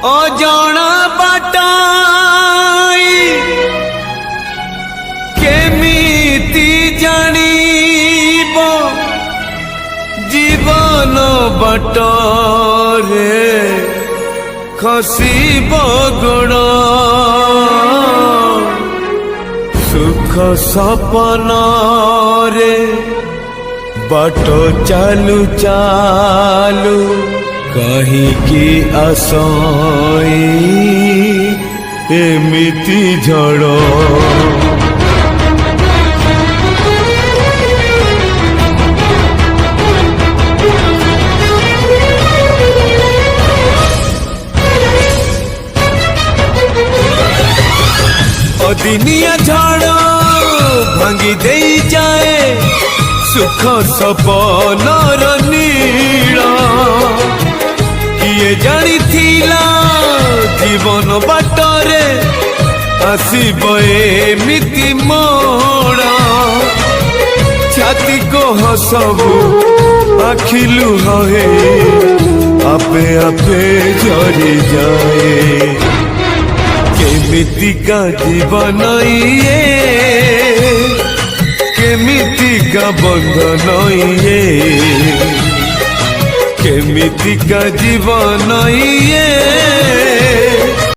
अजाणा बाटाई केमिति जानिब जीवन बाटरे खसिब गुण सुख सपन रे बाट चालू चालू कहीं की आसई एमिति झड़ अदिनिया झड़ भांगी दे जाए सुख सपन नीड़ किए जानी थिला जीवन बाटरे आसीब एमिति मोड़ छाती को हसबू आखिलु हे आपे आपे झरी जाए केमितिका जीवन ये केमितिका बंधन ये केमितिका जीवन ये